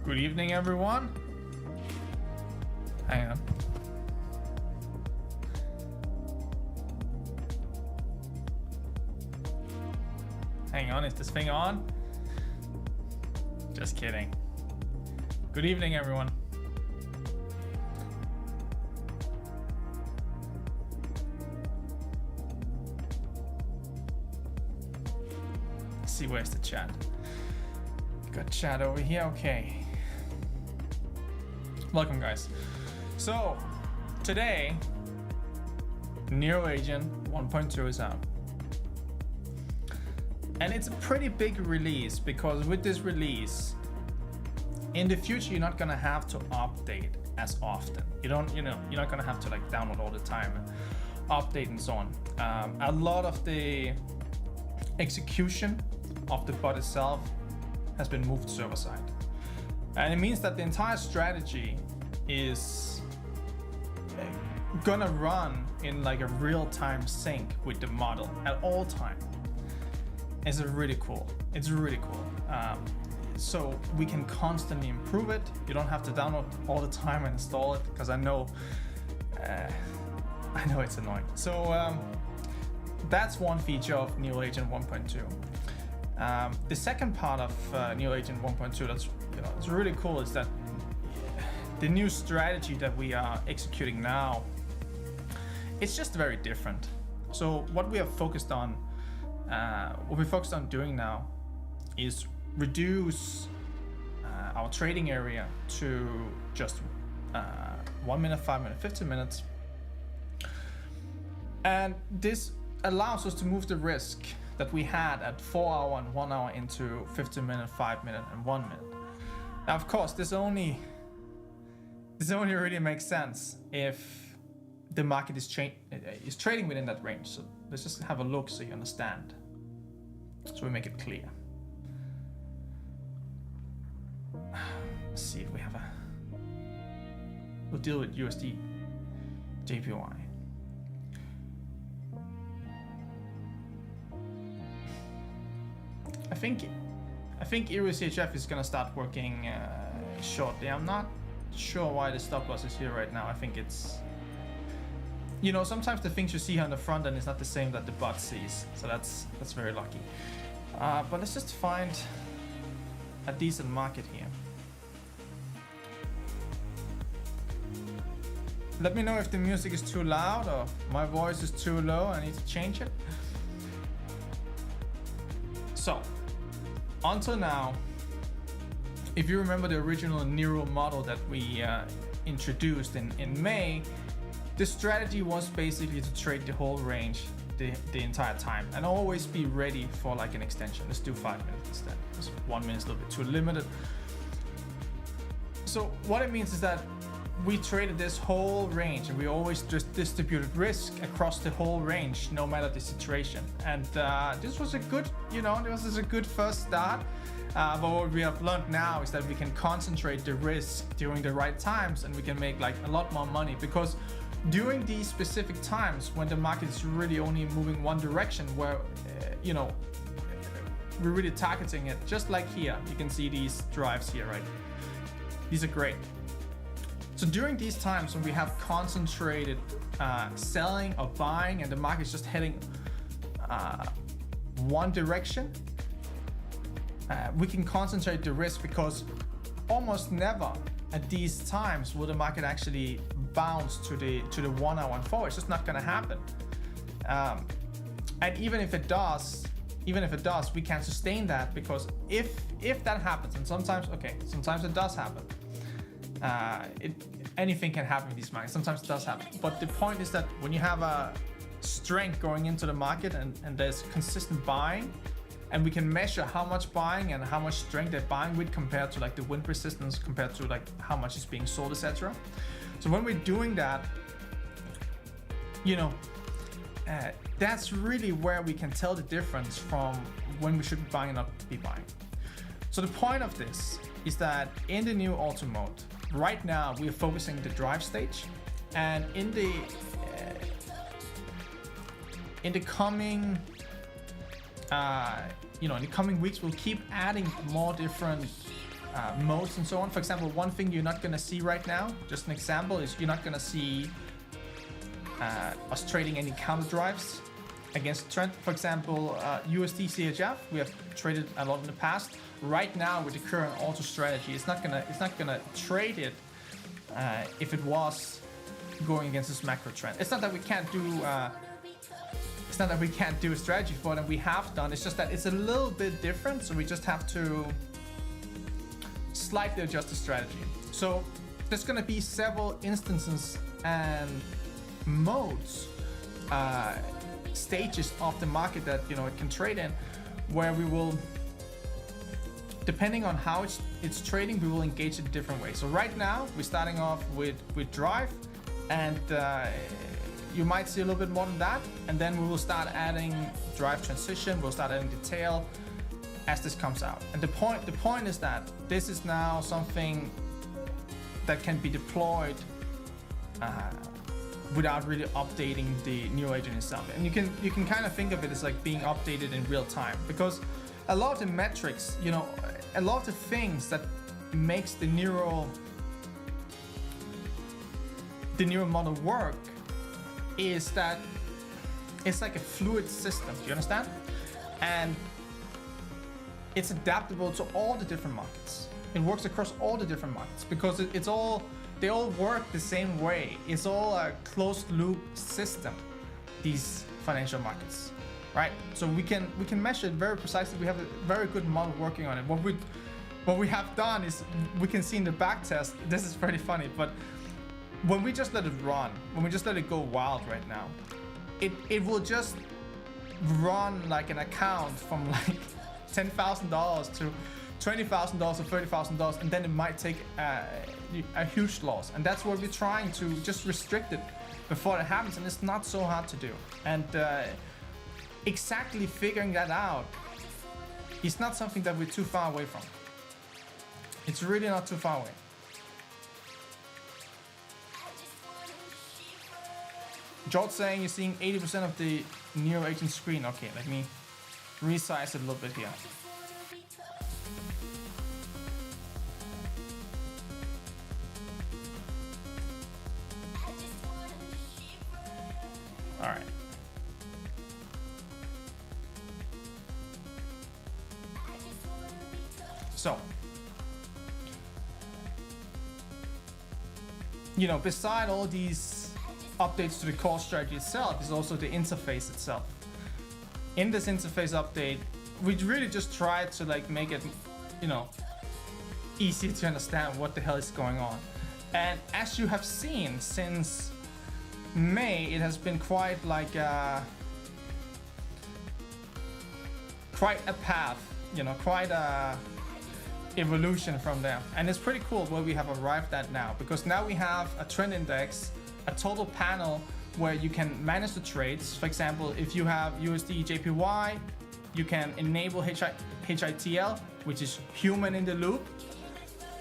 Good evening, everyone. Hang on. Hang on, is this thing on? Just kidding. Good evening, everyone. Let's see, where's the chat? Got chat over here, okay. Welcome, guys. So, today, Neural Agent 1.2 is out. And it's a pretty big release because with this release, in the future, you're not gonna have to update as often. You're not gonna have to like download all the time, and update and so on. A lot of the execution of the bot itself has been moved server side. And it means that the entire strategy is gonna run in like a real-time sync with the model at all time. It's really cool. It's really cool. So we can constantly improve it. You don't have to download all the time and install it because I know it's annoying. So that's one feature of Neural Agent 1.2. The second part of Neural Agent 1.2 that's it's really cool is that the new strategy that we are executing now, it's just very different. So what we are focused on, doing now is reduce our trading area to just 1 minute, 5 minutes, 15 minutes. And this allows us to move the risk that we had at 4 hour and 1 hour into 15 minutes, 5 minutes, and 1 minute. Now, of course, this only really makes sense if the market is trading within that range. So let's just have a look so you understand. So we make it clear. Let's see if we have we'll deal with USD JPY. I think EURCHF is gonna start working shortly. I'm not sure why the stop loss is here right now. I think it's, sometimes the things you see here on the front end is not the same that the bot sees. So that's very lucky. But let's just find a decent market here. Let me know if the music is too loud or my voice is too low. I need to change it. So, until now, if you remember the original Neural model that we introduced in May, the strategy was basically to trade the whole range the entire time and always be ready for like an extension. Let's do 5 minutes instead, because 1 minute is a little bit too limited. So what it means is that we traded this whole range and we always just distributed risk across the whole range, no matter the situation. And this was a good, this is a good first start. But what we have learned now is that we can concentrate the risk during the right times and we can make like a lot more money, because during these specific times when the market is really only moving one direction, where, we're really targeting it, just like here, you can see these drives here, right? These are great. So during these times when we have concentrated selling or buying and the market is just heading one direction, we can concentrate the risk, because almost never at these times will the market actually bounce to the 1 hour and forward. It's just not going to happen. And even if it does, we can't sustain that, because if that happens, and sometimes it does happen. Anything can happen in these markets. Sometimes it does happen. But the point is that when you have a strength going into the market and there's consistent buying, and we can measure how much buying and how much strength they're buying with compared to like the wind resistance, compared to like how much is being sold, etc. So when we're doing that, that's really where we can tell the difference from when we should be buying and not be buying. So the point of this is that in the new auto mode, right now we are focusing the drive stage, and in the coming in the coming weeks we'll keep adding more different modes and so on. For example, one thing you're not gonna see right now, just an example, is you're not gonna see us trading any counter drives against trend. For example, USD CHF, we have traded a lot in the past. Right now, with the current auto strategy, it's not gonna trade it if it was going against this macro trend. It's not that we can't do. It's not that we can't do a strategy for it, and we have done. It's just that it's a little bit different, so we just have to slightly adjust the strategy. So there's gonna be several instances and modes, stages of the market that it can trade in, where we will, depending on how it's trading, we will engage in different ways. So right now we're starting off with drive, and you might see a little bit more than that, and then we will start adding drive transition, we'll start adding detail as this comes out. And the point is that this is now something that can be deployed without really updating the neural agent itself. And you can kind of think of it as like being updated in real time, because a lot of the metrics, a lot of the things that makes the neural model work is that it's like a fluid system. Do you understand? And it's adaptable to all the different markets. It works across all the different markets because they all work the same way. It's all a closed loop system, these financial markets, right? So we can measure it very precisely. We have a very good model working on it. What we have done is, we can see in the back test, this is pretty funny, but when we just let it run, when we just let it go wild right now, it will just run like an account from like $10,000 to $20,000 or $30,000, and then it might take a huge loss. And that's what we're trying to just restrict it before it happens, and it's not so hard to do. And exactly figuring that out is not something that we're too far away from. It's really not too far away. George saying you're seeing 80% of the neural agent screen. Okay, let me resize it a little bit here. All right. So, beside all these updates to the core strategy itself, is also the interface itself. In this interface update, we really just tried to make it, easy to understand what the hell is going on. And as you have seen, since May, it has been quite a path, quite a evolution from there. And it's pretty cool where we have arrived at now, because now we have a trend index, a total panel where you can manage the trades. For example, if you have USD JPY, you can enable HITL, which is human in the loop.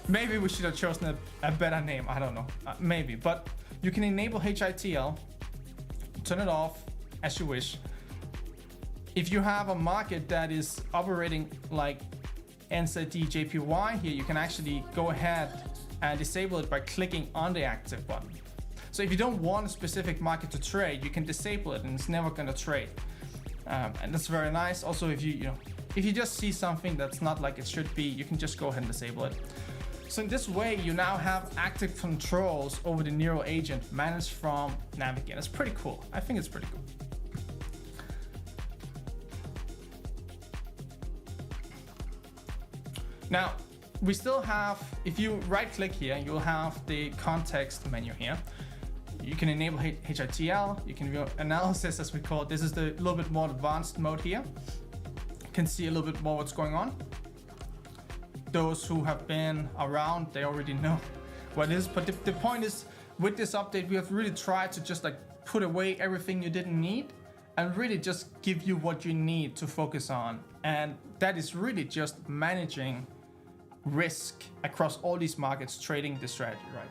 Maybe we should have chosen a better name, I don't know, maybe. But you can enable HITL, turn it off as you wish. If you have a market that is operating like NZD JPY here, you can actually go ahead and disable it by clicking on the active button. So if you don't want a specific market to trade, you can disable it and it's never going to trade. And that's very nice. Also, if you just see something that's not like it should be, you can just go ahead and disable it. So in this way, you now have active controls over the neural agent managed from Navigate. It's pretty cool. I think it's pretty cool. Now, we still have, if you right click here, you'll have the context menu here. You can enable HITL, you can do analysis, as we call it. This is the little bit more advanced mode here. You can see a little bit more what's going on. Those who have been around, they already know what it is. But the point is, with this update, we have really tried to just put away everything you didn't need and really just give you what you need to focus on. And that is really just managing risk across all these markets, trading the strategy, right?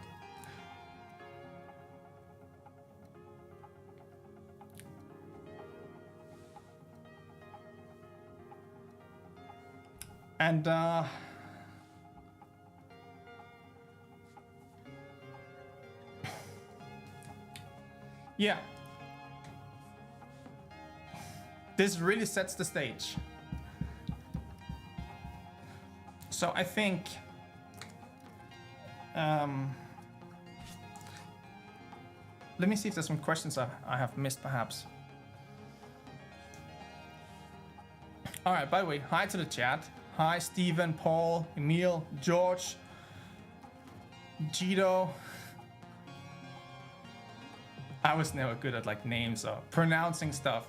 And yeah, this really sets the stage. So I think let me see if there's some questions I have missed perhaps. All right, by the way, hi to the chat. Hi, Stephen, Paul, Emil, George, Gito. I was never good at like names or pronouncing stuff.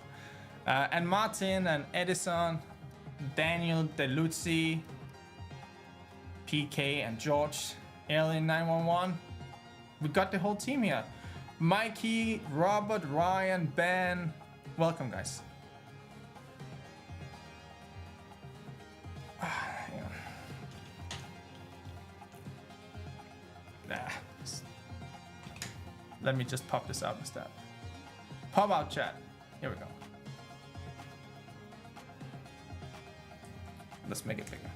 And Martin and Edison, Daniel, DeLuzzi, PK and George, Alien 911. We got the whole team here. Mikey, Robert, Ryan, Ben. Welcome, guys. Let me just pop this out instead. Pop out chat. Here we go. Let's make it bigger.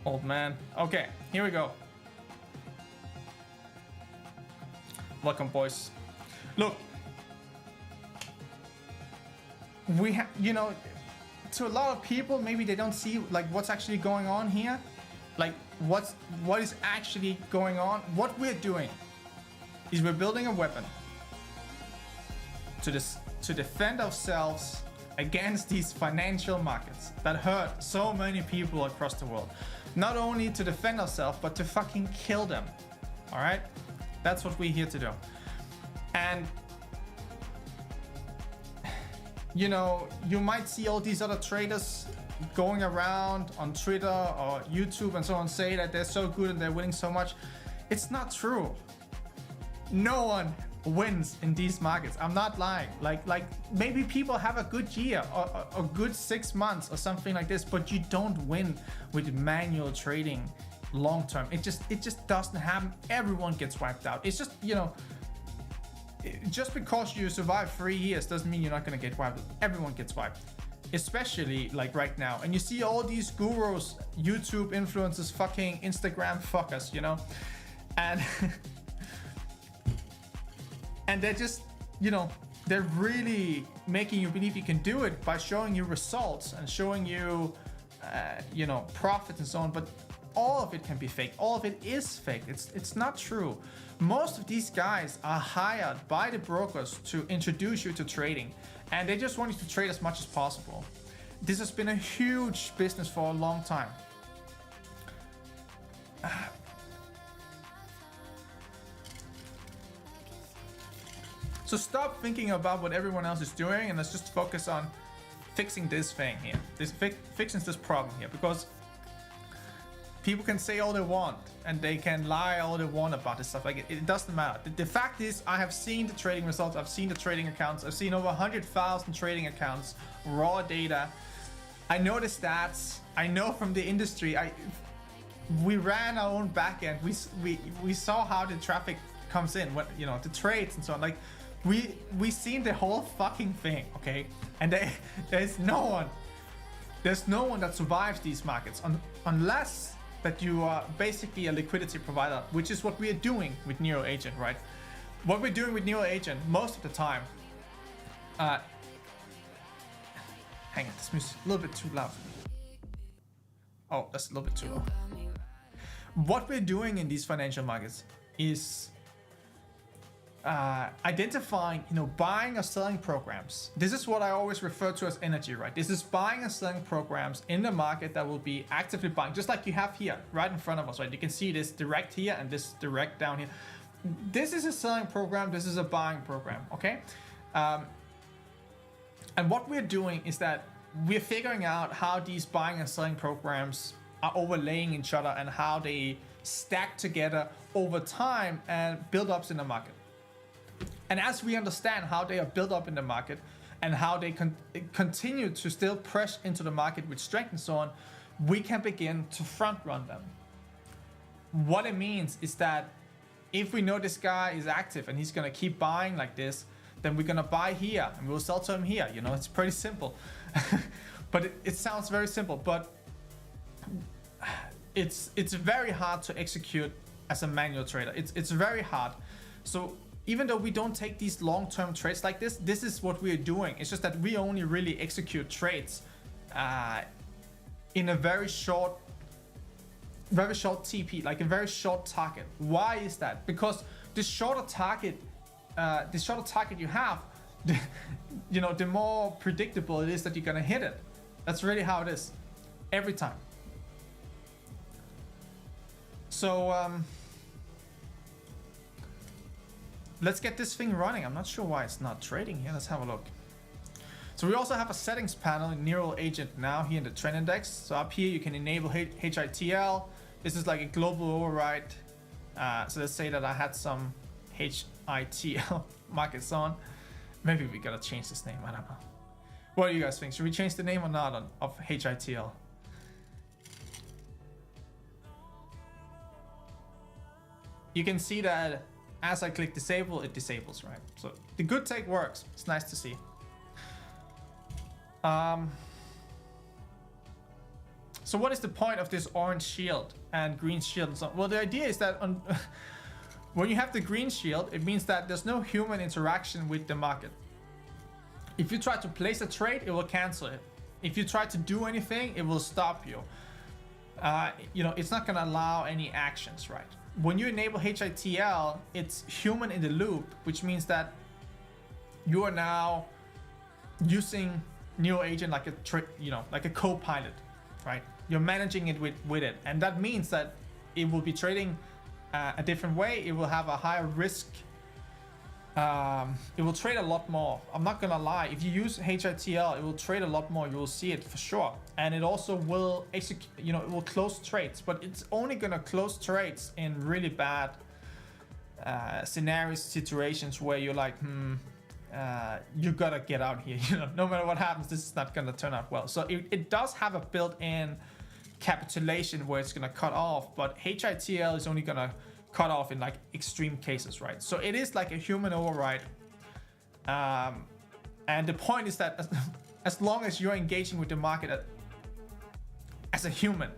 Old man. Okay, here we go. Welcome, boys. Look, we have, you know, to a lot of people, maybe they don't see like what's actually going on here. Like what is actually going on. What we're doing is we're building a weapon to defend ourselves against these financial markets that hurt so many people across the world. Not only to defend ourselves, but to fucking kill them. All right, that's what we're here to do. And you know, you might see all these other traders going around on Twitter or YouTube and so on say that they're so good and they're winning so much. It's not true. No one wins in these markets. I'm not lying. Like maybe people have a good year or a good 6 months or something like this, but you don't win with manual trading long term. It just doesn't happen. Everyone gets wiped out. It's just, you know, just because you survive 3 years doesn't mean you're not going to get wiped. Everyone gets wiped, especially like right now. And you see all these gurus, YouTube influencers, fucking Instagram fuckers, you know, and and they're just, you know, they're really making you believe you can do it by showing you results and showing you, you know, profits and so on. But all of it can be fake. All of it is fake. It's not true. Most of these guys are hired by the brokers to introduce you to trading, and they just want you to trade as much as possible. This has been a huge business for a long time. So stop thinking about what everyone else is doing and let's just focus on fixing this thing here. Fixing this problem here, because people can say all they want and they can lie all they want about this stuff. Like it doesn't matter. The fact is, I have seen the trading results. I've seen the trading accounts. I've seen over 100,000 trading accounts, raw data. I know the stats. I know from the industry. We ran our own backend. We saw how the traffic comes in, what, you know, the trades and so on. Like we seen the whole fucking thing, okay? And there's no one that survives these markets unless that you are basically a liquidity provider, which is what we are doing with Neo Agent, right? What we're doing with Neo Agent most of the time. Hang on, this music's a little bit too loud. Oh, that's a little bit too low. What we're doing in these financial markets is identifying, you know, buying or selling programs. This is what I always refer to as energy, right? This is buying and selling programs in the market that will be actively buying, just like you have here, right in front of us, right? You can see this direct here and this direct down here. This is a selling program. This is a buying program, okay? And what we're doing is that we're figuring out how these buying and selling programs are overlaying each other and how they stack together over time and build ups in the market. And as we understand how they are built up in the market and how they continue to still press into the market with strength and so on, we can begin to front run them. What it means is that if we know this guy is active and he's gonna keep buying like this, then we're gonna buy here and we'll sell to him here. You know, it's pretty simple. But it sounds very simple, but it's very hard to execute as a manual trader. It's very hard. So even though we don't take these long-term trades like this is what we're doing. It's just that we only really execute trades in a very short TP, like a very short target. Why is that? Because the shorter target you have, you know, the more predictable it is that you're gonna hit it. That's really how it is, every time. So let's get this thing running. I'm not sure why it's not trading here. Let's have a look. So we also have a settings panel in Neural Agent now here in the trend index. So up here you can enable HITL. This is like a global override. So let's say that I had some HITL markets on. Maybe we gotta change this name, I don't know. What do you guys think? Should we change the name or not of HITL? You can see that as I click disable, it disables, right? So the good take works. It's nice to see. So what is the point of this orange shield and green shield and so on? Well, the idea is that when you have the green shield, it means that there's no human interaction with the market. If you try to place a trade, it will cancel it. If you try to do anything, it will stop you. You know, it's not gonna allow any actions, right? When you enable HITL, it's human in the loop, which means that you are now using Neural Agent like like a co-pilot, right? You're managing it with it, and that means that it will be trading a different way. It will have a higher risk. It will trade a lot more. I'm not gonna lie. If you use HITL, it will trade a lot more. You will see it for sure, and it also will execute. You know, it will close trades, but it's only gonna close trades in really bad scenarios, situations where you're like, you gotta get out here. You know, no matter what happens, this is not gonna turn out well. So it does have a built-in capitulation where it's gonna cut off, but HITL is only gonna cut off in like extreme cases, right? So it is like a human override, and the point is that as long as you're engaging with the market as a human,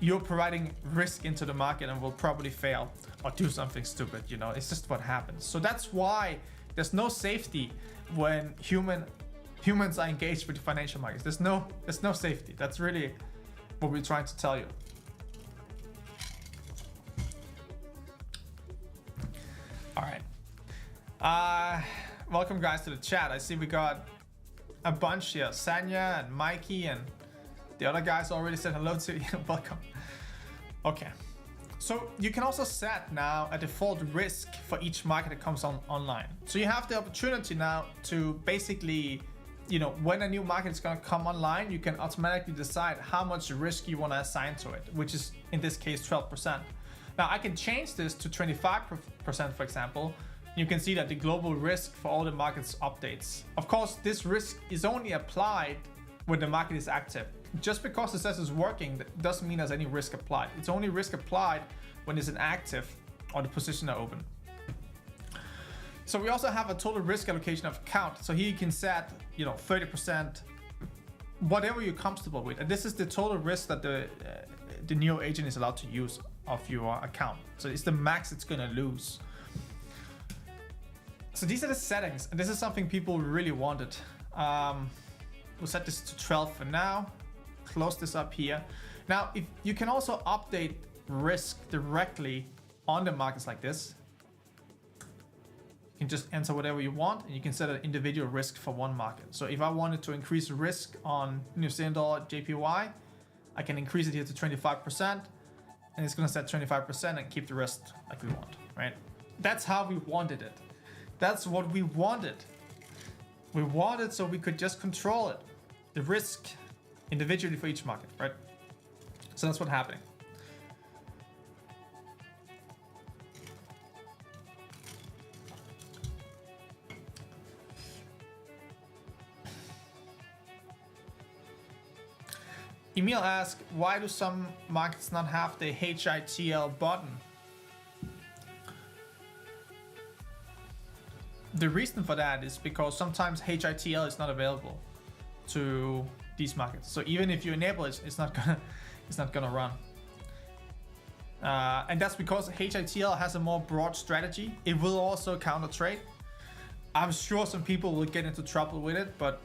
you're providing risk into the market and will probably fail or do something stupid. You know, it's just what happens. So that's why there's no safety when humans are engaged with the financial markets. There's no safety. That's really what we're trying to tell you. All right. Welcome guys to the chat. I see we got a bunch here. Sanya and Mikey and the other guys already said hello to you. Welcome. Okay. So you can also set now a default risk for each market that comes online. So you have the opportunity now to basically, you know, when a new market is going to come online, you can automatically decide how much risk you want to assign to it, which is in this case 12%. Now I can change this to 25%, for example. You can see that the global risk for all the markets updates. Of course, this risk is only applied when the market is active. Just because it says it's working, that doesn't mean there's any risk applied. It's only risk applied when it's inactive or the position are open. So we also have a total risk allocation of account. So here you can set, you know, 30%, whatever you're comfortable with. And this is the total risk that the Neural Agent is allowed to use of your account. So it's the max it's gonna lose. So these are the settings, and this is something people really wanted. We'll set this to 12 for now. Close this up here. Now, if you can also update risk directly on the markets like this. You can just enter whatever you want, and you can set an individual risk for one market. So if I wanted to increase risk on New Zealand dollar JPY, I can increase it here to 25%, and it's gonna set 25% and keep the rest like we want, right? That's how we wanted it. That's what we wanted. We wanted so we could just control it, the risk individually for each market, right? So that's what's happening. Emil asked, why do some markets not have the HITL button? The reason for that is because sometimes HITL is not available to these markets. So even if you enable it, it's not gonna run. And that's because HITL has a more broad strategy. It will also counter trade. I'm sure some people will get into trouble with it, but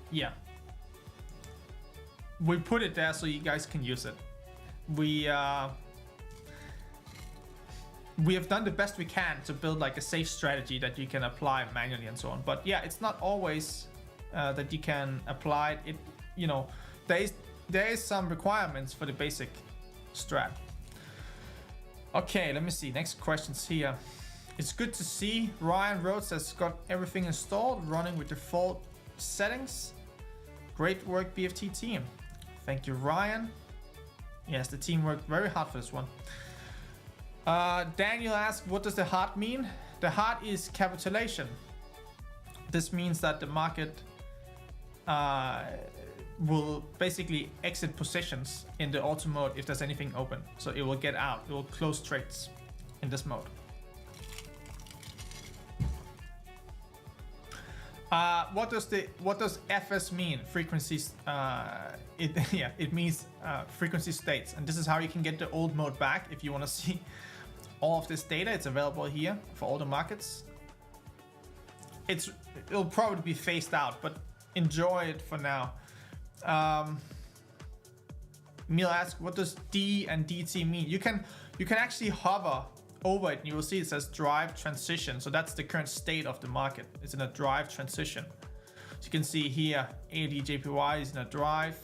yeah. We put it there so you guys can use it. We have done the best we can to build like a safe strategy that you can apply manually and so on. But yeah, it's not always that you can apply it. You know, there is some requirements for the basic strat. Okay, let me see. Next questions here. It's good to see Ryan Rhodes has got everything installed, running with default settings. Great work, BFT team. Thank you, Ryan. Yes, the team worked very hard for this one. Daniel asked, what does the heart mean? The heart is capitulation. This means that the market will basically exit positions in the auto mode if there's anything open. So it will get out, it will close trades in this mode. What does FS mean? Frequencies. It means frequency states, and this is how you can get the old mode back if you want to see all of this data. It's available here for all the markets. It'll probably be phased out, but enjoy it for now. Neil asks, what does D and DT mean? You can actually hover over it and you will see it says drive transition. So that's the current state of the market. It's in a drive transition. So you can see here ADJPY is in a drive.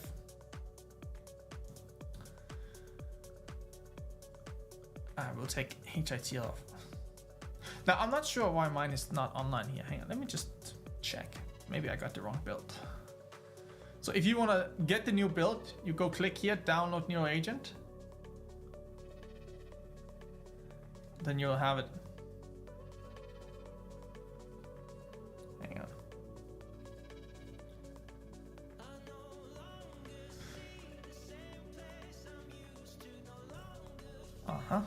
I will take HITL off. Now I'm not sure why mine is not online here. Hang on, let me just check. Maybe I got the wrong build. So if you want to get the new build, you go click here, download Neural Agent. Then you'll have it. Hang on. Uh-huh.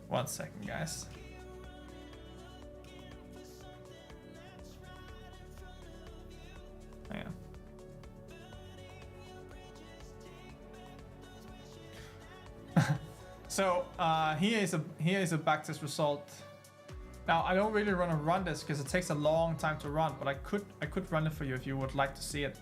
One second, guys. Hang on. So here is a backtest result. Now I don't really want to run this because it takes a long time to run, but I could run it for you if you would like to see it.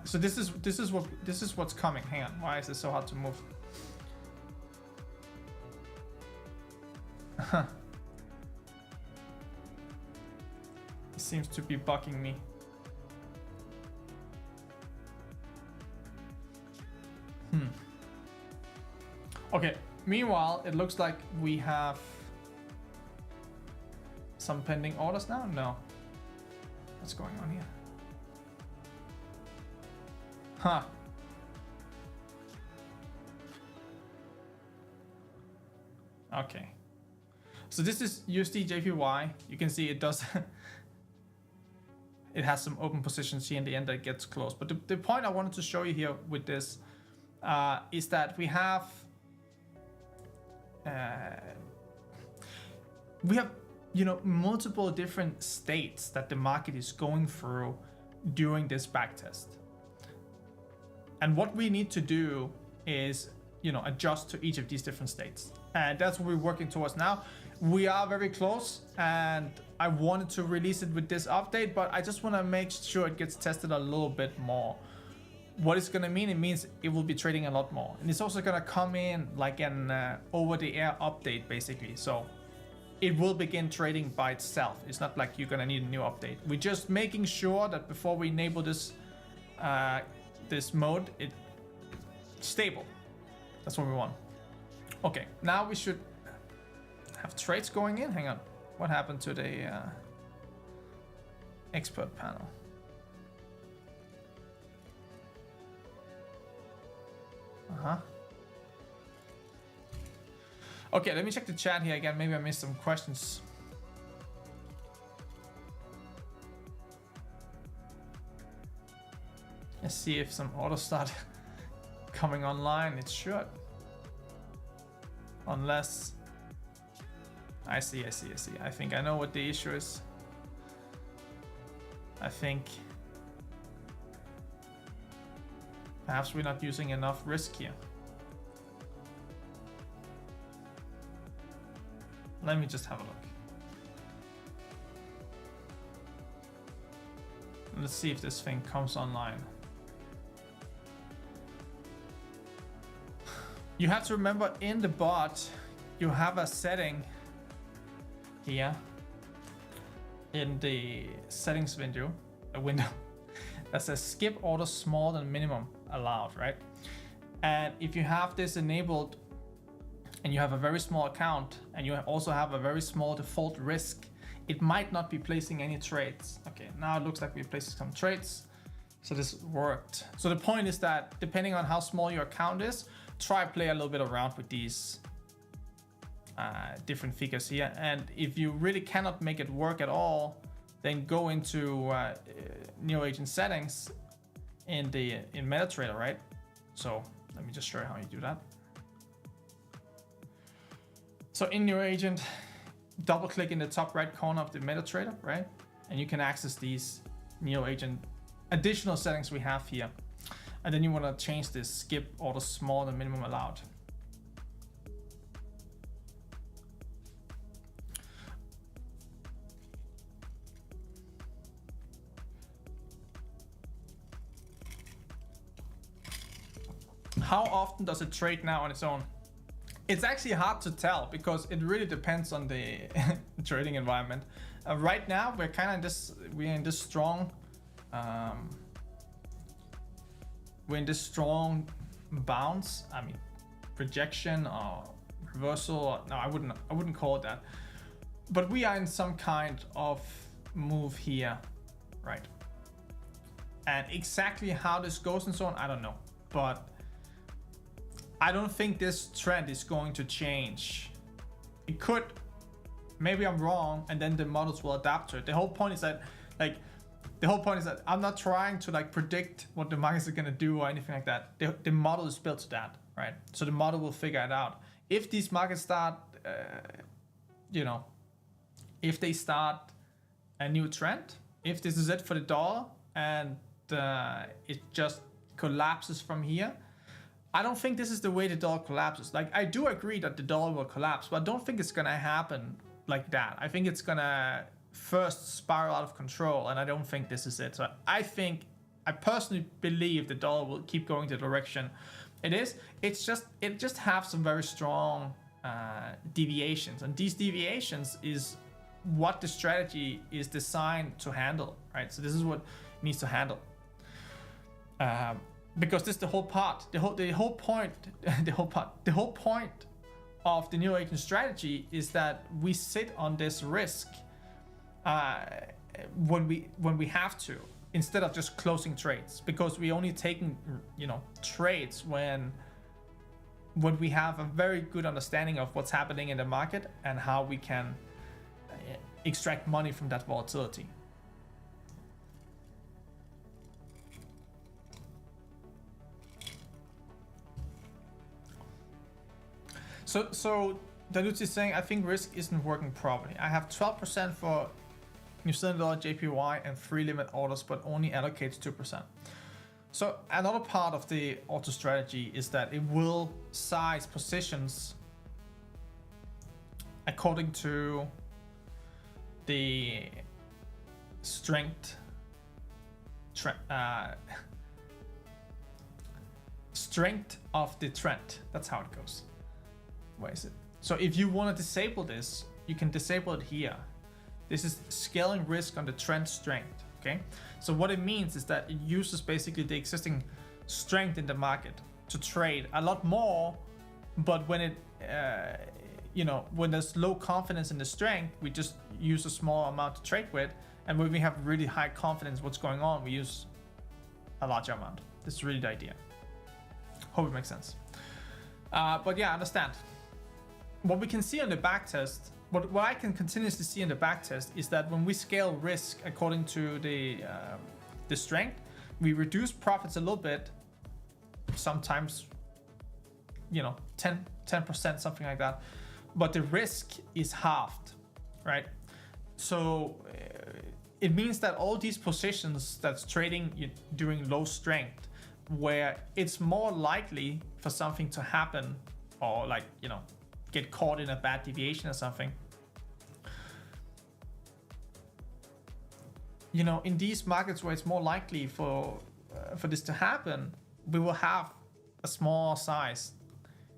So this is what's coming. Hang on, why is this so hard to move? It seems to be bugging me. Okay, meanwhile, it looks like we have some pending orders now. No, what's going on here? Huh. Okay. So this is USD JPY. You can see it does. It has some open positions here in the end that gets closed. But the point I wanted to show you here with this is that we have multiple different states that the market is going through during this backtest. And what we need to do is, adjust to each of these different states. And that's what we're working towards now. We are very close, and I wanted to release it with this update, but I just want to make sure it gets tested a little bit more. What it's going to mean, it means it will be trading a lot more. And it's also going to come in like an over-the-air update, basically. So it will begin trading by itself. It's not like you're going to need a new update. We're just making sure that before we enable this this mode, it's stable. That's what we want. Okay, now we should have trades going in. Hang on, what happened to the expert panel? Okay, let me check the chat here again. Maybe I missed some questions. Let's see if some autos start coming online. It should. Unless... I see. I think I know what the issue is. I think perhaps we're not using enough risk here. Let me just have a look. Let's see if this thing comes online. You have to remember, in the bot, you have a setting here in the settings window, that says skip orders smaller than minimum allowed, right? And if you have this enabled and you have a very small account and you also have a very small default risk, it might not be placing any trades. Okay, now it looks like we're placing some trades. So this worked. So the point is that depending on how small your account is, try play a little bit around with these different figures here. And if you really cannot make it work at all, then go into NeoAgent settings in MetaTrader, right? So let me just show you how you do that. So in NeoAgent, double click in the top right corner of the MetaTrader, right? And you can access these NeoAgent additional settings we have here. And then you want to change this skip order smaller than minimum allowed. How often does it trade now on its own? It's actually hard to tell because it really depends on the trading environment. Right now, we're kind of in this strong, bounce. I mean, rejection or reversal. Or, no, I wouldn't call it that. But we are in some kind of move here, right? And exactly how this goes and so on, I don't know. But I don't think this trend is going to change. It could, maybe I'm wrong, and then the models will adapt to it. The whole point is that, I'm not trying to predict what the markets are gonna do or anything like that. The model is built to that, right? So the model will figure it out. If these markets start, if they start a new trend, if this is it for the dollar and it just collapses from here, I don't think this is the way the dollar collapses. I do agree that the dollar will collapse, but I don't think it's gonna happen like that. I think it's gonna first spiral out of control, and I don't think this is it. So I personally believe the dollar will keep going the direction it is. It just have some very strong deviations, and these deviations is what the strategy is designed to handle, right? So this is what it needs to handle. Because this is the whole part, the whole point of the NeoAgent strategy is that we sit on this risk when we have to, instead of just closing trades, because we only taking trades when we have a very good understanding of what's happening in the market and how we can extract money from that volatility. So Dalucci is saying, I think risk isn't working properly. I have 12% for New Zealand dollar JPY and 3 limit orders, but only allocates 2%. So another part of the auto strategy is that it will size positions according to the strength of the trend. That's how it goes. Where is it? So if you want to disable this, you can disable it here. This is scaling risk on the trend strength. Okay, so what it means is that it uses basically the existing strength in the market to trade a lot more, but when it when there's low confidence in the strength, we just use a small amount to trade with, and when we have really high confidence what's going on, we use a larger amount. This is really the idea. Hope it makes sense. But yeah, I understand. What we can see on the backtest, what I can continuously see in the backtest is that when we scale risk according to the strength, we reduce profits a little bit, sometimes, 10%, something like that. But the risk is halved, right? So it means that all these positions that's trading during low strength, where it's more likely for something to happen or get caught in a bad deviation or something, in these markets where it's more likely for this to happen, we will have a small size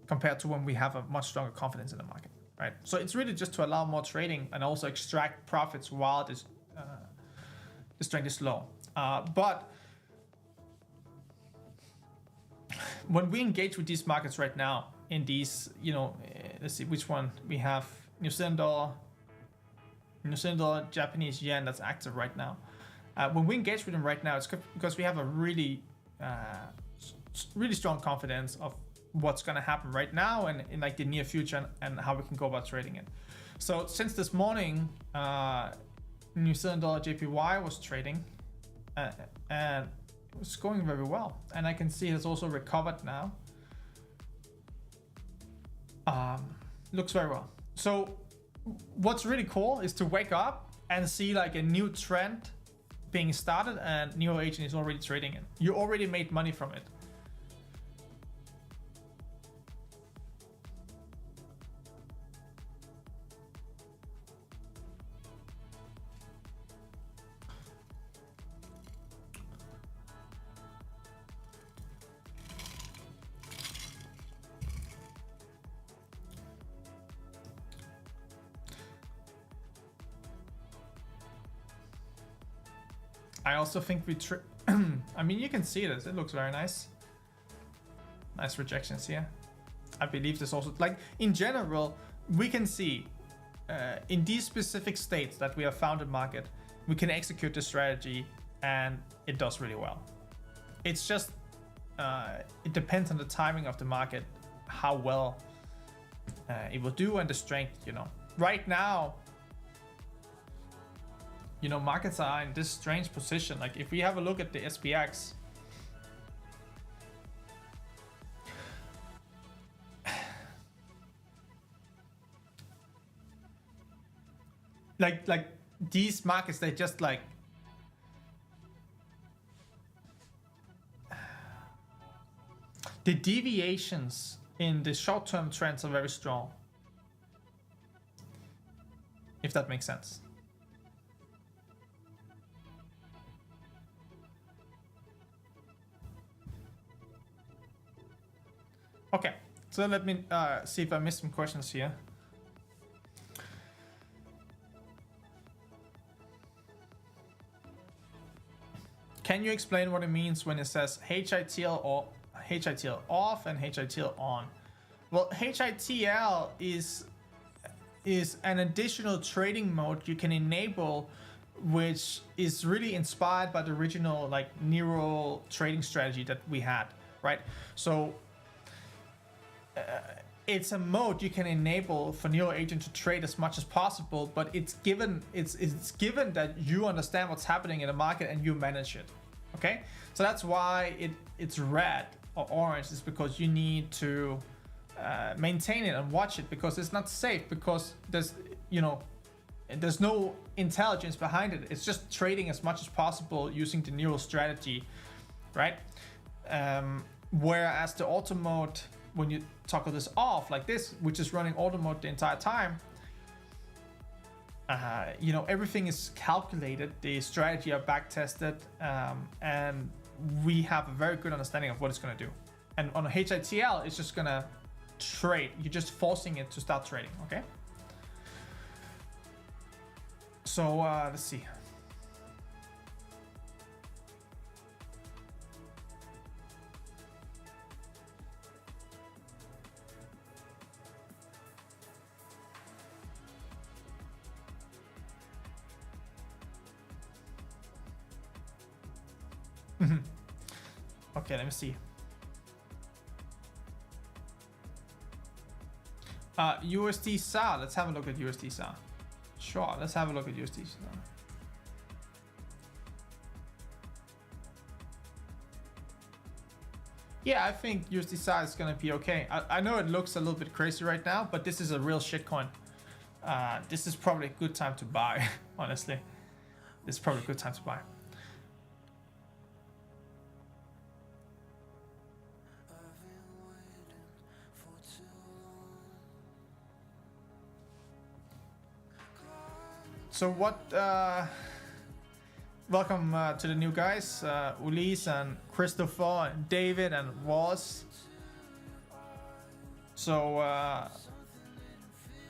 compared to when we have a much stronger confidence in the market, right? So it's really just to allow more trading and also extract profits while the strength is low. But when we engage with these markets right now, in these, let's see which one we have. New Zealand dollar, Japanese yen, that's active right now. When we engage with them right now, it's because we have a really strong confidence of what's going to happen right now and in the near future, and how we can go about trading it. So since this morning, New Zealand dollar JPY was trading, and it was going very well. And I can see it's also recovered now. Looks very well. So what's really cool is to wake up and see a new trend being started, and Neo Agent is already trading it. You already made money from it. I also think I mean, you can see this. It looks very nice. Nice rejections here. I believe this also, in general, we can see in these specific states that we have found a market, we can execute the strategy and it does really well. It's just, it depends on the timing of the market, how well it will do, and the strength, Right now, markets are in this strange position. If we have a look at the SPX, these markets, they just the deviations in the short-term trends are very strong, if that makes sense. Okay, so let me see if I missed some questions here. Can you explain what it means when it says HITL or HITL off and HITL on? Well, HITL is an additional trading mode you can enable, which is really inspired by the original neural trading strategy that we had, right? So it's a mode you can enable for Neo Agent to trade as much as possible, but it's given that you understand what's happening in the market and you manage it. Okay, so that's why it's red or orange, is because you need to maintain it and watch it, because it's not safe, because there's no intelligence behind it. It's just trading as much as possible using the neural strategy, right? Whereas the auto mode, when you toggle this off like this, which is running auto mode the entire time, everything is calculated, the strategy are back tested, and we have a very good understanding of what it's going to do. And on a HITL, it's just going to trade. You're just forcing it to start trading. Okay, so let's see. Okay, let me see. USD SAR. Let's have a look at USD SAR. Sure, let's have a look at USD SAR. Yeah, I think USDC is gonna be okay. I know it looks a little bit crazy right now, but this is a real shitcoin. This is probably a good time to buy, honestly. This is probably a good time to buy. So what, welcome to the new guys, Ulis and Christopher and David and Wallace. So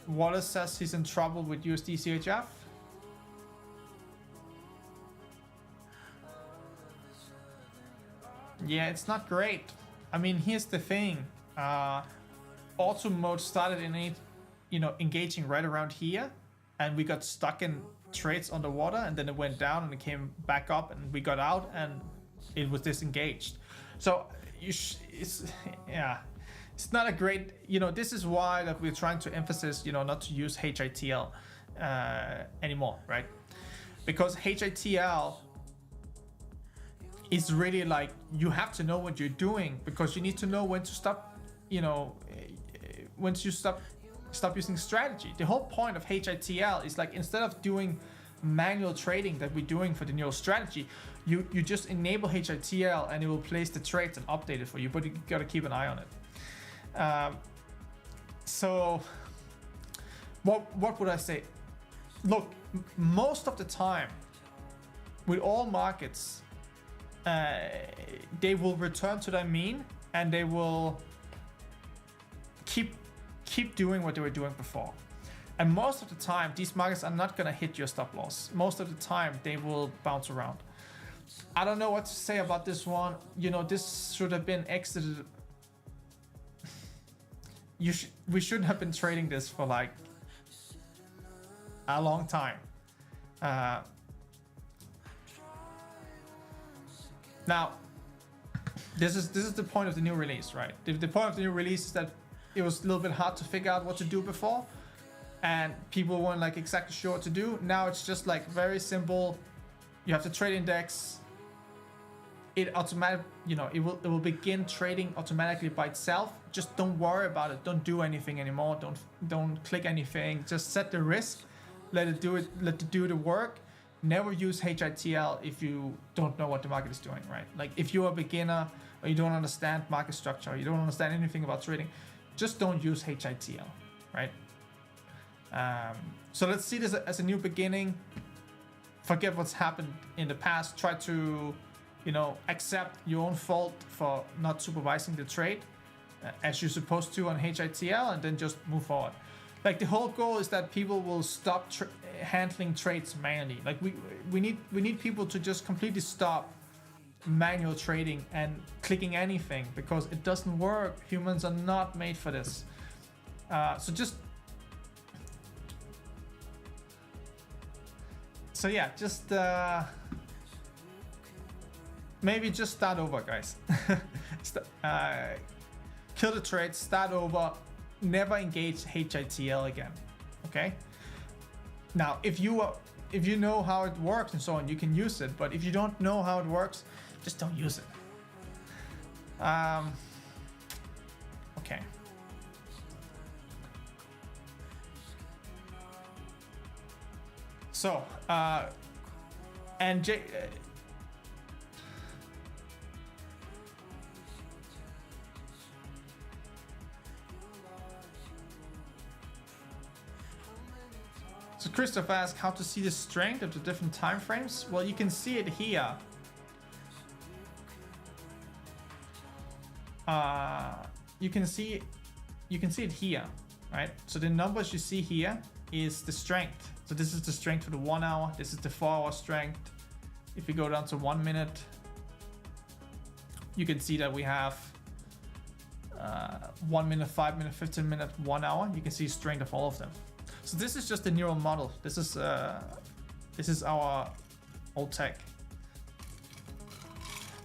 Wallace says he's in trouble with USDCHF. Yeah, it's not great. I mean, here's the thing. Auto mode started engaging right around here, and we got stuck in trades underwater, and then it went down and it came back up, and we got out and it was disengaged. So it's not a great, this is why that we're trying to emphasize, not to use HITL anymore, right? Because HITL is really like, you have to know what you're doing, because you need to know when to stop, when to stop using strategy. The whole point of HITL is like, instead of doing manual trading that we're doing for the neural strategy, you just enable HITL and it will place the trades and update it for you, but you gotta keep an eye on it. So what would I say? Look, most of the time with all markets, they will return to their mean, and they will keep doing what they were doing before. And most of the time, these markets are not gonna hit your stop loss. Most of the time, they will bounce around. I don't know what to say about this one. This should have been exited. We shouldn't have been trading this for like a long time. Now, this is the point of the new release, right? The point of the new release is that it was a little bit hard to figure out what to do before, and people weren't like exactly sure what to do. Now it's just like very simple. You have the trade index. It automatic, it will begin trading automatically by itself. Just don't worry about it. Don't do anything anymore. Don't click anything. Just set the risk. Let it do the work. Never use HITL if you don't know what the market is doing, right? Like if you're a beginner or you don't understand market structure, or you don't understand anything about trading, just don't use HITL, right? So let's see this as a new beginning. Forget what's happened in the past. Try to, accept your own fault for not supervising the trade as you're supposed to on HITL, and then just move forward. Like the whole goal is that people will stop handling trades manually. Like we need people to just completely stop manual trading and clicking anything, because it doesn't work. Humans are not made for this. Maybe just start over, guys. Kill the trade, start over, never engage HITL again. Okay. Now, if you know how it works and so on, you can use it. But if you don't know how it works, just don't use it. Okay. So, so Christoph asked how to see the strength of the different time frames. Well, you can see it here. You can see it here, right? So the numbers you see here is the strength. So this is the strength for the 1 hour. This is the 4 hour strength. If we go down to 1 minute, you can see that we have 1 minute, 5 minute, 15 minute, 1 hour. You can see strength of all of them. So this is just the neural model. This is our old tech.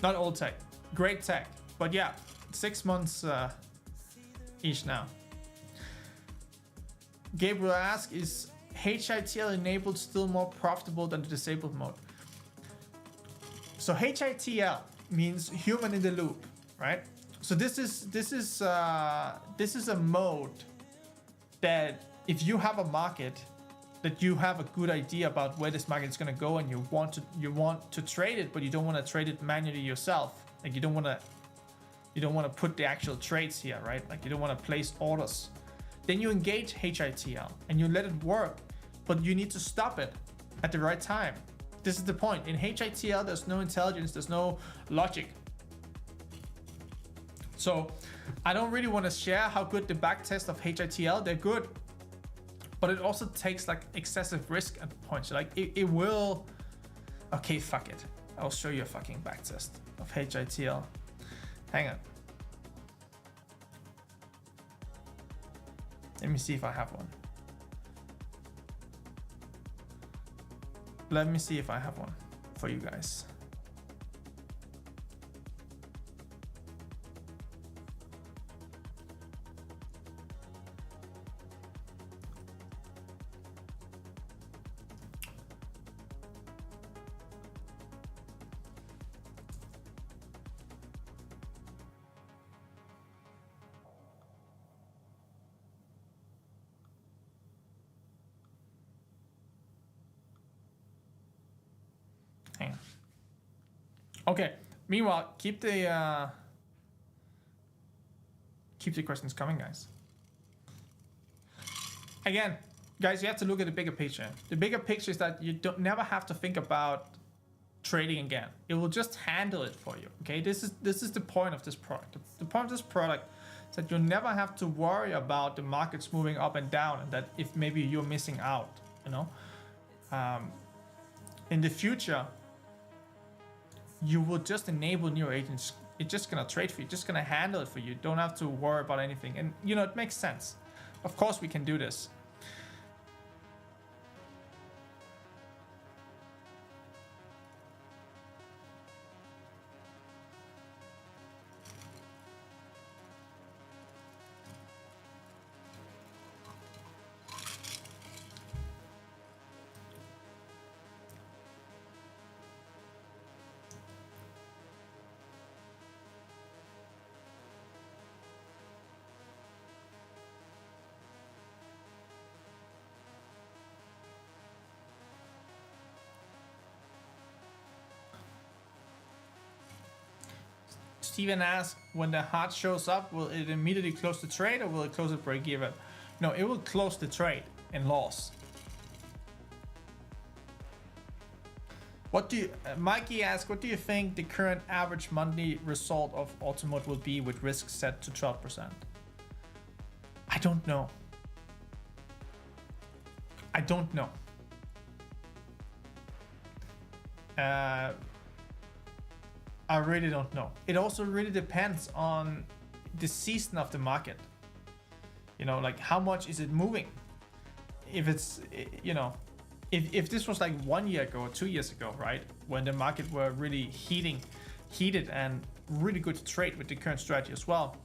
Not old tech, great tech. But yeah, 6 months each now. Gabriel asks, is HITL enabled still more profitable than the disabled mode? So HITL means human in the loop, right? So this is a mode that if you have a market that you have a good idea about where this market is going to go, and you want to trade it, but you don't want to trade it manually yourself. Like you don't want to put the actual trades here, right? Like you don't want to place orders. Then you engage HITL and you let it work, but you need to stop it at the right time. This is the point. In HITL, there's no intelligence, there's no logic. So I don't really want to share how good the backtest of HITL, they're good, but it also takes like excessive risk at points. Like it will, okay, fuck it. I'll show you a fucking backtest of HITL. Hang on. Let me see if I have one. Let me see if I have one for you guys. Okay. Meanwhile, keep the questions coming, guys. Again, guys, you have to look at the bigger picture. The bigger picture is that you never have to think about trading again. It will just handle it for you. Okay. This is the point of this product. The point of this product is that you'll never have to worry about the markets moving up and down, and that if maybe you're missing out. You know, in the future, you will just enable new agents. It's just gonna trade for you, just gonna handle it for you. Don't have to worry about anything. And you know, it makes sense. Of course we can do this. Steven asks, when the heart shows up, will it immediately close the trade or will it close at break even? No, it will close the trade in loss. What do you, Mikey asks, what do you think the current average monthly result of Ultimate will be with risk set to 12%? I don't know. I don't know. I really don't know. It also really depends on the season of the market. You know, like how much is it moving? If it's, you know, if this was like 1 year ago or 2 years ago, right? When the market were really heated and really good to trade with the current strategy as well.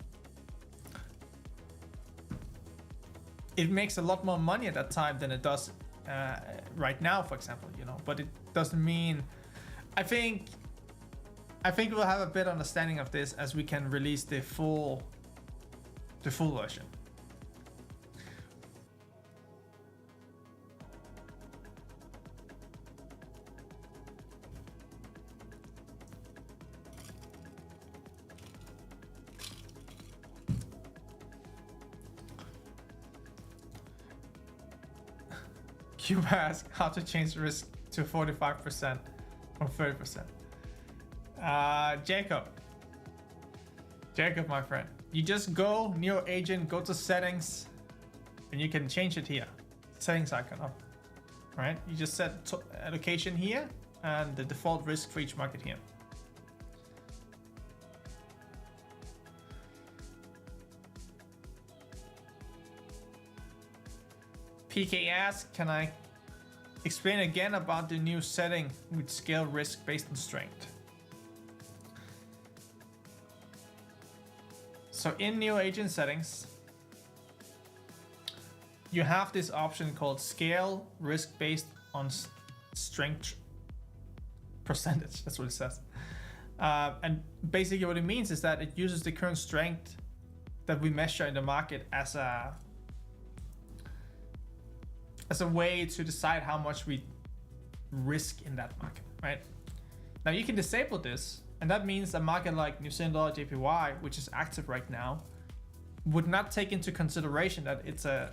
It makes a lot more money at that time than it does right now, for example, you know, but it doesn't mean, I think we'll have a better understanding of this as we can release the full version. Cube asks how to change risk to 45% from 30%. Jacob, my friend, you just go Neo Agent, go to settings, and you can change it here. Settings icon up, right? You just set allocation here and the default risk for each market here. PK asks, can I explain again about the new setting with scale risk based on strength? So in Neo Agent settings, you have this option called scale risk based on strength percentage. That's what it says. And basically what it means is that it uses the current strength that we measure in the market as a way to decide how much we risk in that market, right? Now you can disable this, and that means a market like New Zealand dollar JPY, which is active right now, would not take into consideration that it's a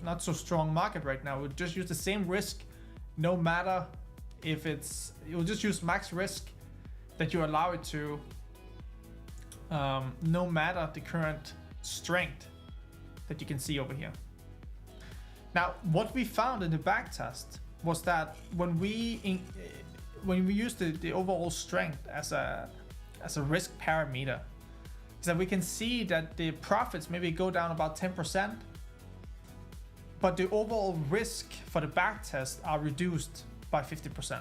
not so strong market right now. It would just use the same risk, no matter if it will just use max risk that you allow it to, no matter the current strength that you can see over here. Now, what we found in the backtest was that when we use the overall strength as a risk parameter, is that we can see that the profits maybe go down about 10%, but the overall risk for the backtest are reduced by 50%.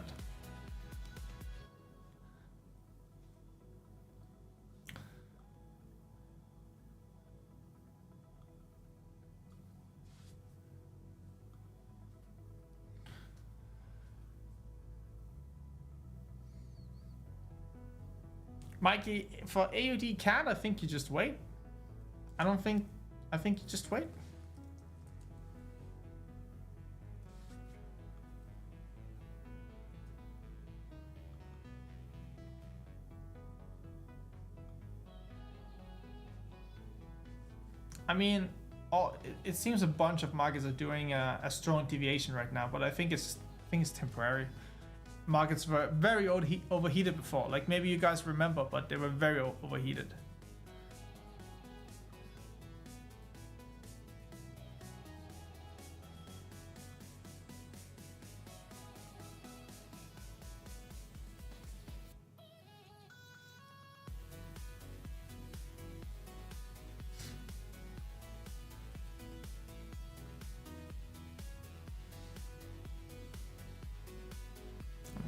Mikey, for AUD CAD, I think you just wait. I think you just wait. I mean, it seems a bunch of markets are doing a strong deviation right now, but I think it's temporary. Markets were very overheated before, like maybe you guys remember, but they were very overheated.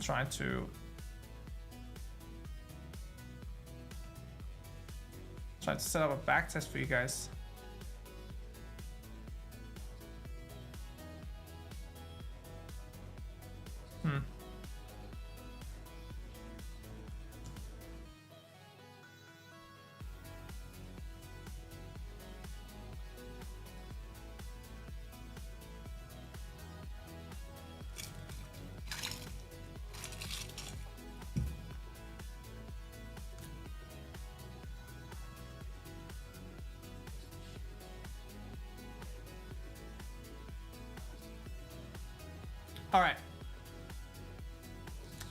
Trying to set up a backtest for you guys.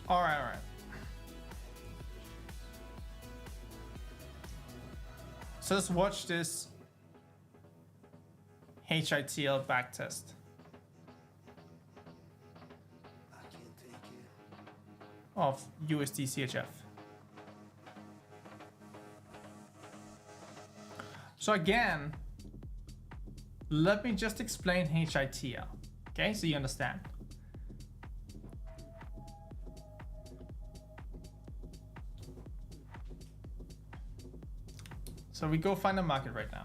All right. So let's watch this HITL backtest of USD CHF. So again, let me just explain HITL, okay, so you understand. So we go find a market right now.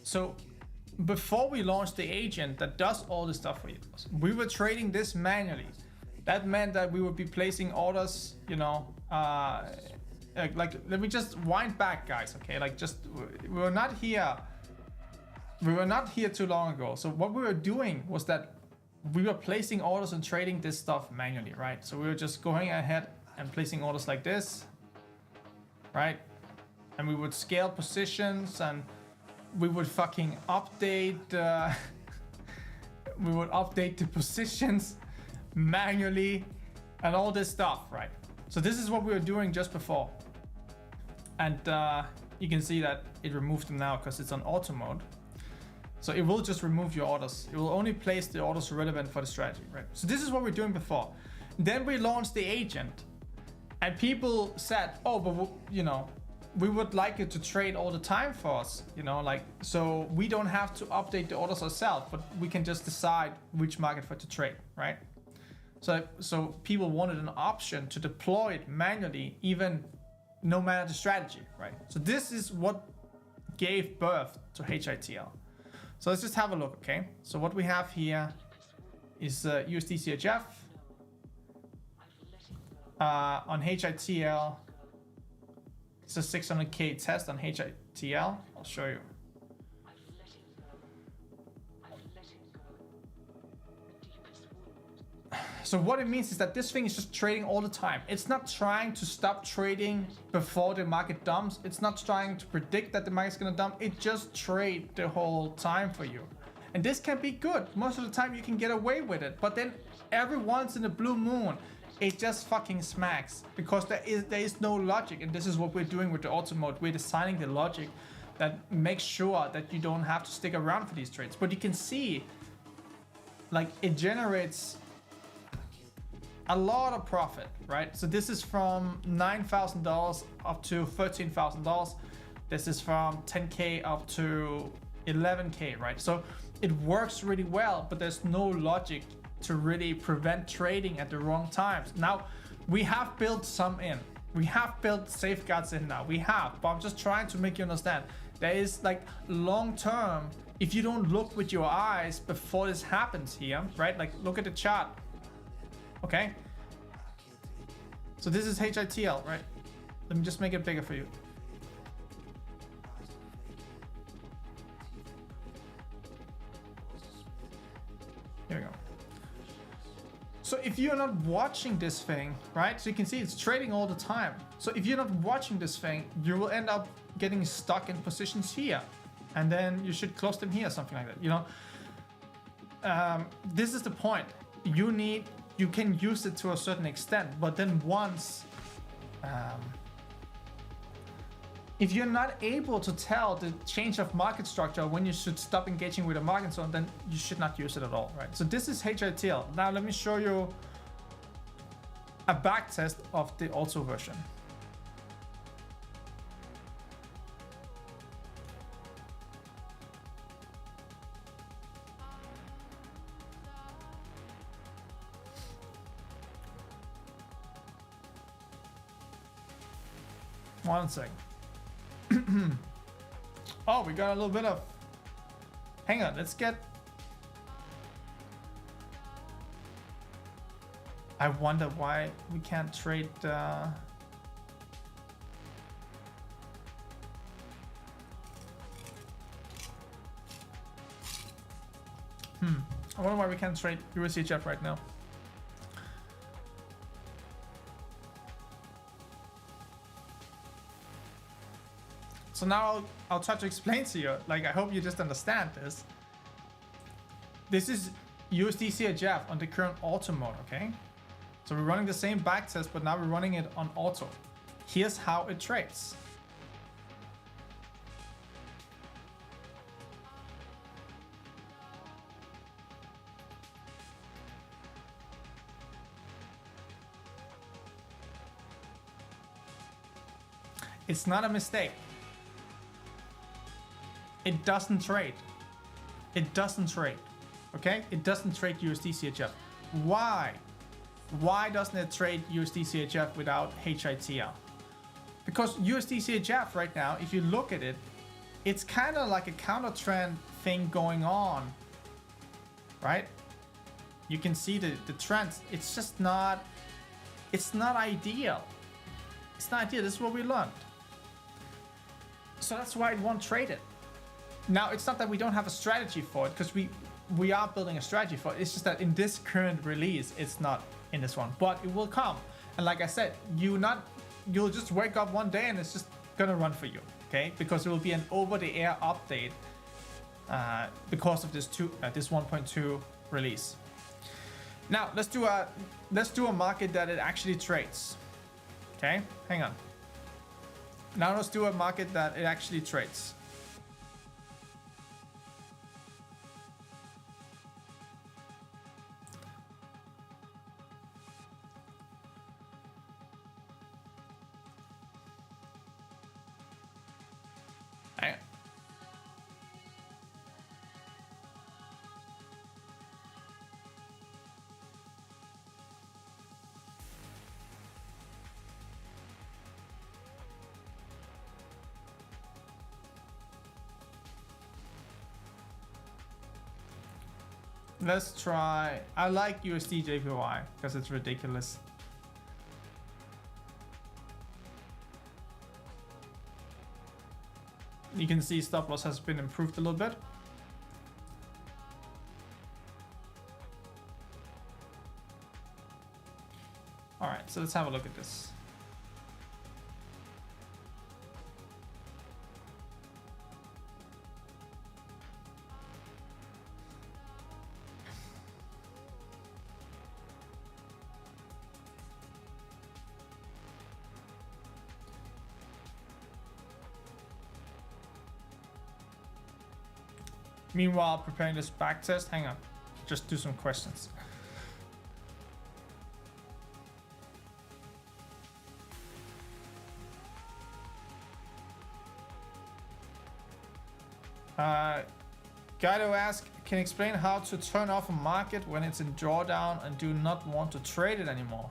So before we launched the agent that does all the stuff for you, we were trading this manually. That meant that we would be placing orders, you know, like let me just wind back, guys, okay? Like just, we were not here too long ago. So what we were doing was that we were placing orders and trading this stuff manually, right? So we were just going ahead and placing orders like this, right? And we would scale positions, and we would fucking update. We would update the positions manually, and all this stuff, right? So this is what we were doing just before, and you can see that it removed them now because it's on auto mode. So it will just remove your orders. It will only place the orders relevant for the strategy, right? So this is what we're doing before. Then we launched the agent, and people said, "Oh, but you know, we would like it to trade all the time for us, you know, like, so we don't have to update the orders ourselves, but we can just decide which market for it to trade, right?" So people wanted an option to deploy it manually, even no matter the strategy, right? So this is what gave birth to HITL. So let's just have a look, okay? So what we have here is USD CHF on HITL. It's a 600K test on HITL. I'll show you. So what it means is that this thing is just trading all the time. It's not trying to stop trading before the market dumps. It's not trying to predict that the market's gonna dump. It just trades the whole time for you. And this can be good. Most of the time you can get away with it. But then every once in a blue moon, it just fucking smacks. Because there is no logic. And this is what we're doing with the auto mode. We're designing the logic that makes sure that you don't have to stick around for these trades. But you can see, like, it generates a lot of profit, right? So this is from $9,000 up to $13,000. This is from 10K up to 11K, right? So it works really well, but there's no logic to really prevent trading at the wrong times. Now, we have built some in. We have built safeguards in now. We have, but I'm just trying to make you understand. There is, like, long term, if you don't look with your eyes before this happens here, right? Like, look at the chart. Okay, so this is HITL, right? Let me just make it bigger for you. Here we go. So if you're not watching this thing, right? So you can see it's trading all the time. So if you're not watching this thing, you will end up getting stuck in positions here. And then you should close them here, something like that, you know? This is the point. You can use it to a certain extent, but then once, if you're not able to tell the change of market structure when you should stop engaging with a market zone, then you should not use it at all, right? So this is HITL. Now let me show you a back test of the auto version. One second. Oh, we got a little bit of... Hang on, let's get... I wonder why we can't trade... I wonder why we can't trade USDHF right now. So now I'll try to explain to you, like, I hope you just understand this. This is USDCHF on the current auto mode, okay? So we're running the same back test, but now we're running it on auto. Here's how it trades. It's not a mistake. It doesn't trade. It doesn't trade. Okay? It doesn't trade USDCHF. Why? Why doesn't it trade USDCHF without HITL? Because USDCHF right now, if you look at it, it's kind of like a counter trend thing going on, right? You can see the trends. It's just not, it's not ideal. It's not ideal. This is what we learned. So that's why it won't trade it. Now, it's not that we don't have a strategy for it, because we are building a strategy for it. It's just that in this current release, it's not in this one, but it will come. And like I said, you'll just wake up one day and it's just gonna run for you, okay? Because it will be an over-the-air update because of this 1.2 release. Now let's do a market that it actually trades. Okay, hang on. Now let's do a market that it actually trades. Let's try. I like USD JPY because it's ridiculous. You can see stop loss has been improved a little bit. All right, so let's have a look at this. Meanwhile, preparing this back test, hang on, just do some questions. Guido asks, can you explain how to turn off a market when it's in drawdown and do not want to trade it anymore?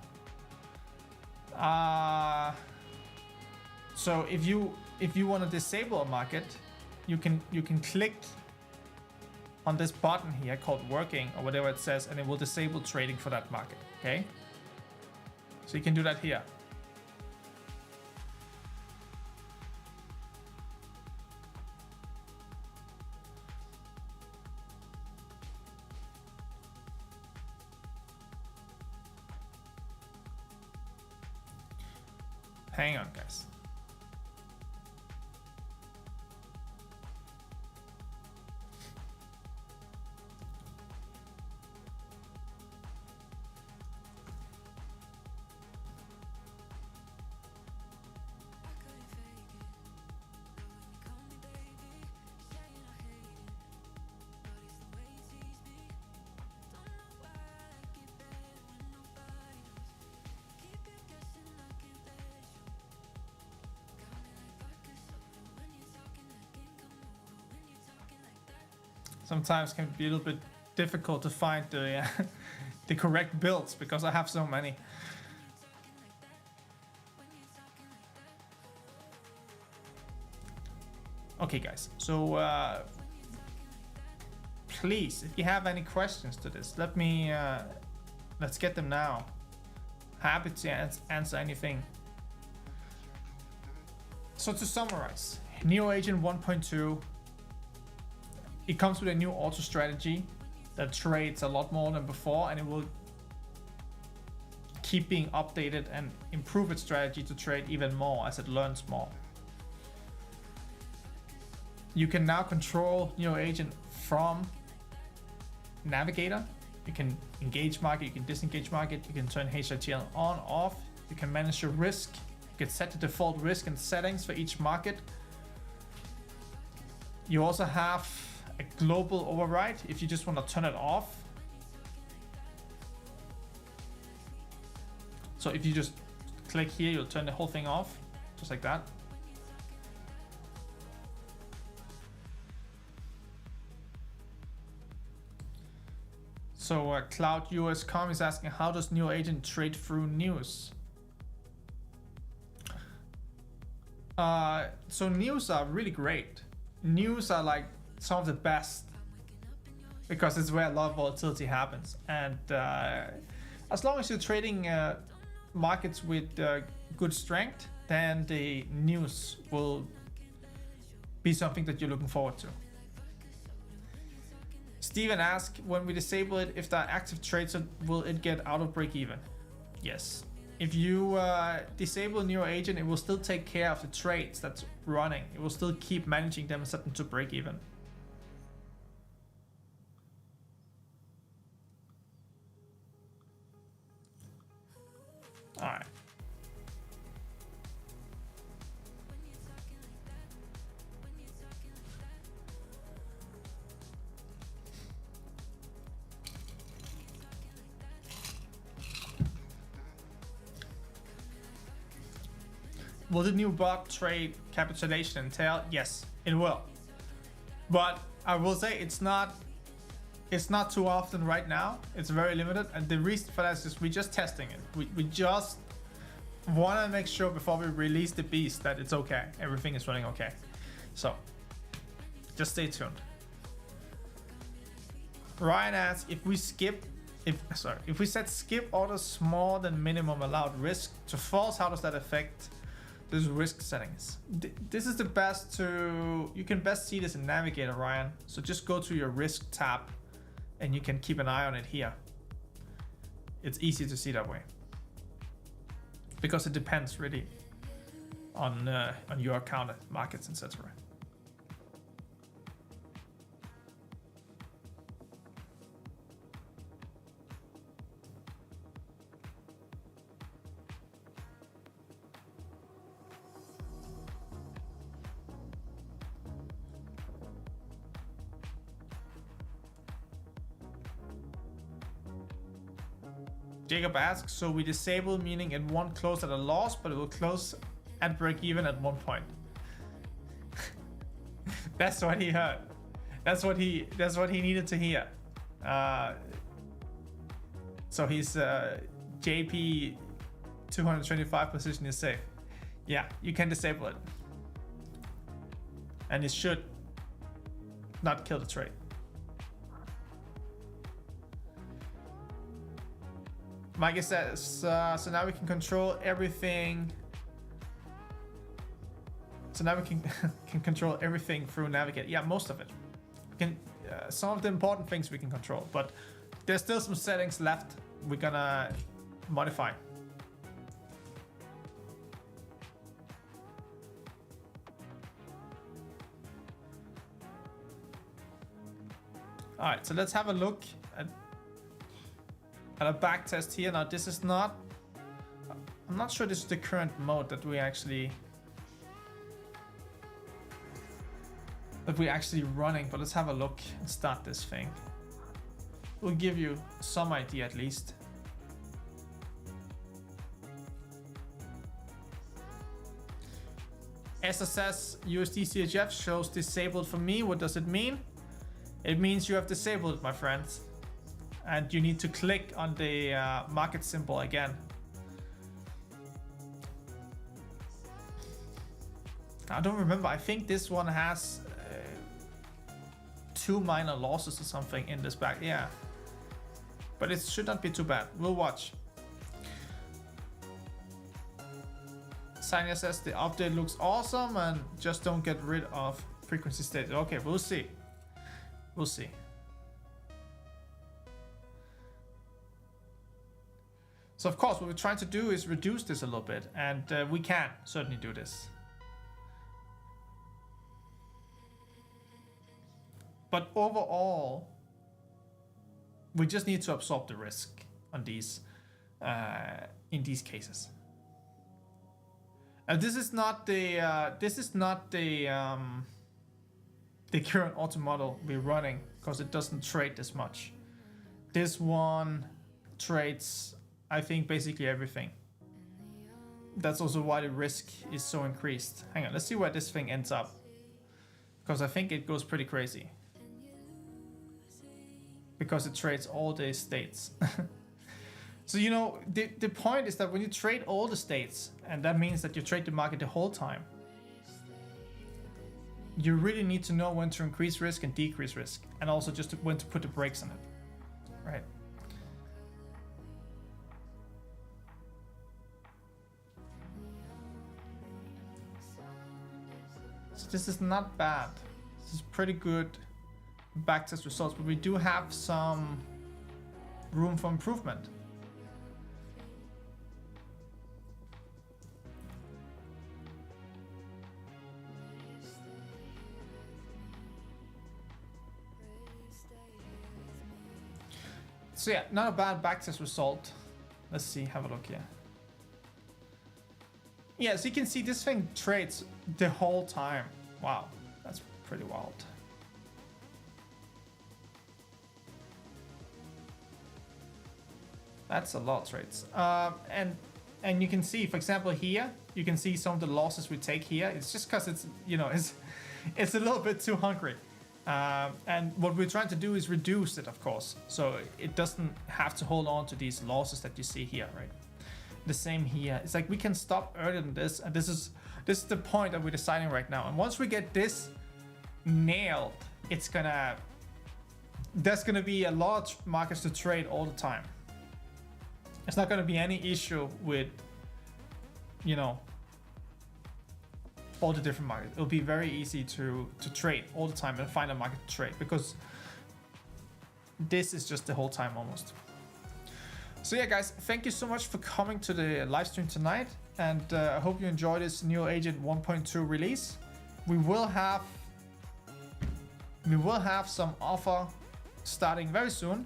So if you want to disable a market, you can click on this button here called working or whatever it says, and it will disable trading for that market. Okay, so you can do that here. Hang on, guys. Sometimes can be a little bit difficult to find the the correct builds because I have so many. Okay, guys. So please, if you have any questions to this, let's get them now. Happy to answer anything. So to summarize, Neo Agent 1.2. It comes with a new auto strategy that trades a lot more than before, and it will keep being updated and improve its strategy to trade even more as it learns more. You can now control Neo Agent from Navigator. You can engage market, you can disengage market, you can turn HRTL on, off, you can manage your risk, you can set the default risk and settings for each market. You also have a global override if you just want to turn it off. So if you just click here, you'll turn the whole thing off, just like that. So Cloud US.com is asking, how does Neo Agent trade through news? So news are really great. News are like some of the best because it's where a lot of volatility happens, and as long as you're trading markets with good strength, then the news will be something that you're looking forward to. Steven asks, when we disable it, if there are active trades, will it get out of break even? Yes. If you disable Neo Agent, it will still take care of the trades that's running. It will still keep managing them and set them to break even. All right. Will the new bot trade capitulation entail? Yes, it will. But I will say it's not too often right now. It's very limited, and the reason for that is we're just testing it. We just want to make sure before we release the beast that it's okay. Everything is running okay. So just stay tuned. Ryan asks, if we set skip orders more than minimum allowed risk to false, how does that affect There's risk settings. This is the best to, you can best see this in Navigator, Ryan. So just go to your risk tab and you can keep an eye on it here. It's easy to see that way. Because it depends really on your account, markets, etc. Jacob asks, so we disable meaning it won't close at a loss, but it will close at break even at one point. That's what he heard. That's what he needed to hear. So his JP 225 position is safe. Yeah, you can disable it. And it should not kill the trade. Mike says, so now we can control everything. So now we can control everything through Navigate. Yeah, most of it. We can, some of the important things we can control, but there's still some settings left we're gonna modify. All right, so let's have a look at a back test here. Now this is not, I'm not sure this is the current mode that we're actually running, but let's have a look and start this thing. We'll give you some idea at least. SSS USD CHF shows disabled for me. What does it mean? It means you have disabled it, my friends. And you need to click on the market symbol again. I don't remember. I think this one has 2 minor losses or something in this back. Yeah. But it should not be too bad. We'll watch. Sanya says the update looks awesome and just don't get rid of frequency states. Okay, we'll see. We'll see. So of course, what we're trying to do is reduce this a little bit, and we can certainly do this. But overall, we just need to absorb the risk on these, in these cases. This is not the current auto model we're running because it doesn't trade this much. This one trades, I think, basically everything. That's also why the risk is so increased. Hang on, let's see where this thing ends up, because I think it goes pretty crazy. Because it trades all the states. So, you know, the point is that when you trade all the states, and that means that you trade the market the whole time, you really need to know when to increase risk and decrease risk, and also just when to put the brakes on it, right? So this is not bad. This is pretty good backtest results, but we do have some room for improvement. So yeah, not a bad backtest result. Let's see, have a look here. Yeah, so you can see this thing trades the whole time. Wow, that's pretty wild. That's a lot of trades. And you can see, for example, here, you can see some of the losses we take here. It's just because it's, you know, it's a little bit too hungry. And what we're trying to do is reduce it, of course, so it doesn't have to hold on to these losses that you see here, right? The same here. It's like we can stop earlier than this, and this is the point that we're deciding right now. And once we get this nailed, there's gonna be a lot of markets to trade all the time. It's not gonna be any issue with, you know, all the different markets. It'll be very easy to trade all the time and find a market to trade, because this is just the whole time almost. So yeah, guys, thank you so much for coming to the live stream tonight, and I hope you enjoy this new Agent 1.2 release. We will have some offer starting very soon,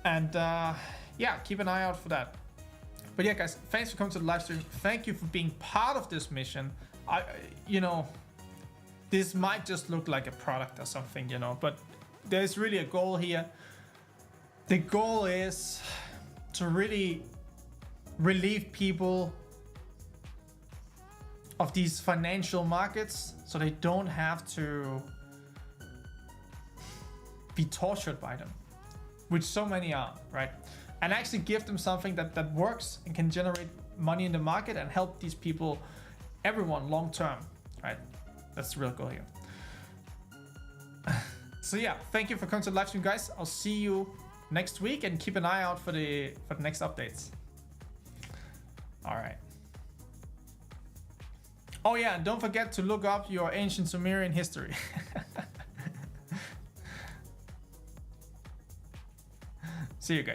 and yeah, keep an eye out for that. But yeah, guys, thanks for coming to the live stream. Thank you for being part of this mission. You know, this might just look like a product or something, you know, but there's really a goal here. The goal is to really relieve people of these financial markets so they don't have to be tortured by them, which so many are, right? And actually give them something that works and can generate money in the market and help these people, everyone, long term, right? That's the real goal here. So yeah, thank you for coming to the live stream, guys. I'll see you next week, and keep an eye out for the next updates. All right. Oh yeah, and don't forget to look up your ancient Sumerian history. See you guys.